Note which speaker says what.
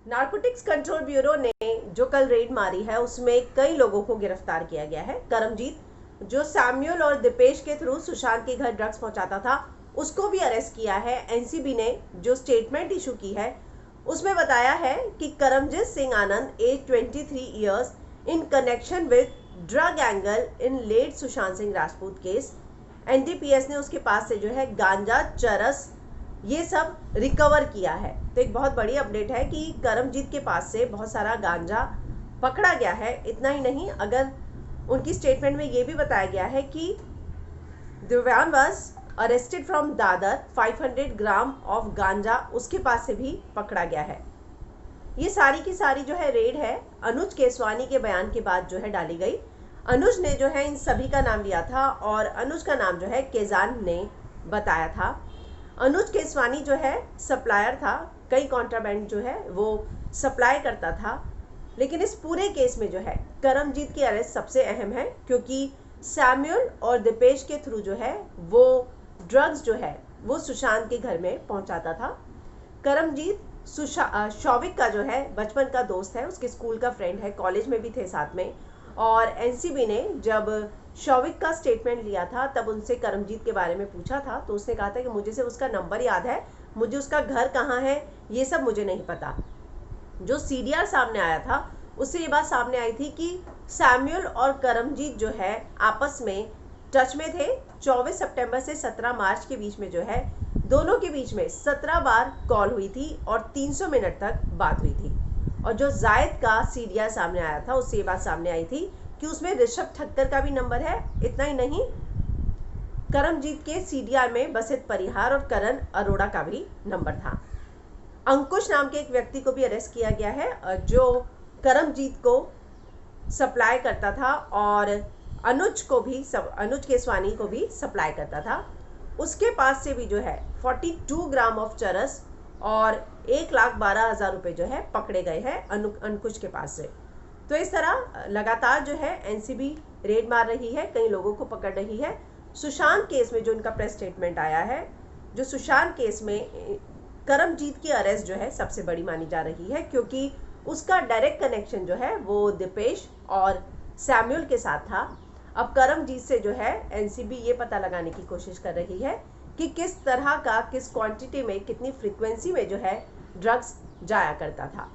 Speaker 1: Narcotics control bureau ने जो कल रेड मारी है उसमें कई लोगों को गिरफ्तार किया गया है। करमजीत जो सैम्यूल और दीपेश के थ्रू सुशांत के घर ड्रग्स पहुंचाता था उसको भी अरेस्ट किया है। एनसीबी ने जो स्टेटमेंट इशू की है उसमें बताया है कि Karamjit Singh Anand age 23 years in connection with drug angle in late Sushant Singh Rajput case. NDPS ने उसके पास से जो है गांजा, चरस ये सब रिकवर किया है। तो एक बहुत बड़ी अपडेट है कि करमजीत के पास से बहुत सारा गांजा पकड़ा गया है। इतना ही नहीं, अगर उनकी स्टेटमेंट में ये भी बताया गया है कि Divyan was arrested from Dadar, 500 gram of ganja उसके पास से भी पकड़ा गया है। ये सारी की सारी जो है रेड है अनुज केसवानी के बयान के बाद जो है डाली गई। अनुज ने जो है इन सभी का नाम लिया था और अनुज का नाम जो है केजान ने बताया था। अनुज केसवानी जो है सप्लायर था, कई कॉन्ट्राबैंड जो है वो सप्लाई करता था। लेकिन इस पूरे केस में जो है करमजीत की अरेस्ट सबसे अहम है, क्योंकि सैम्यूल और दीपेश के थ्रू जो है वो ड्रग्स जो है वो सुशांत के घर में पहुंचाता था। करमजीत शौविक का जो है बचपन का दोस्त है, उसके स्कूल का फ्रेंड है, कॉलेज में भी थे साथ में। और एनसीबी ने जब शौविक का स्टेटमेंट लिया था तब उनसे करमजीत के बारे में पूछा था, तो उसने कहा था कि मुझे सिर्फ उसका नंबर याद है, मुझे उसका घर कहाँ है ये सब मुझे नहीं पता। जो सीडीआर सामने आया था उससे ये बात सामने आई थी कि सैम्यूल और करमजीत जो है आपस में टच में थे। 24 सितंबर से 17 मार्च के बीच में जो है दोनों के बीच में 17 बार कॉल हुई थी और 300 मिनट तक बात हुई थी। और जो जायद का सीडीआर सामने आया था उससे ये बात सामने आई थी कि उसमें ऋषभ ठक्कर का भी नंबर है। इतना ही नहीं, करमजीत के सीडीआर में बसित परिहार और करण अरोड़ा का भी नंबर था। अंकुश नाम के एक व्यक्ति को भी अरेस्ट किया गया है जो करमजीत को सप्लाई करता था और अनुज केसवानी को भी सप्लाई करता था। उसके पास से भी जो है 42 ग्राम ऑफ चरस और 1,12,000 रुपए जो है पकड़े गए हैं अंकुश के पास से। तो इस तरह लगातार जो है एनसीबी रेड मार रही है, कई लोगों को पकड़ रही है। सुशांत केस में जो उनका प्रेस स्टेटमेंट आया है, जो सुशांत केस में करमजीत की अरेस्ट जो है सबसे बड़ी मानी जा रही है, क्योंकि उसका डायरेक्ट कनेक्शन जो है वो दीपेश और सैम्यूल के साथ था। अब करमजीत से जो है एनसीबी ये पता लगाने की कोशिश कर रही है कि किस तरह का, किस क्वांटिटी में, कितनी फ्रीक्वेंसी में जो है ड्रग्स जाया करता था।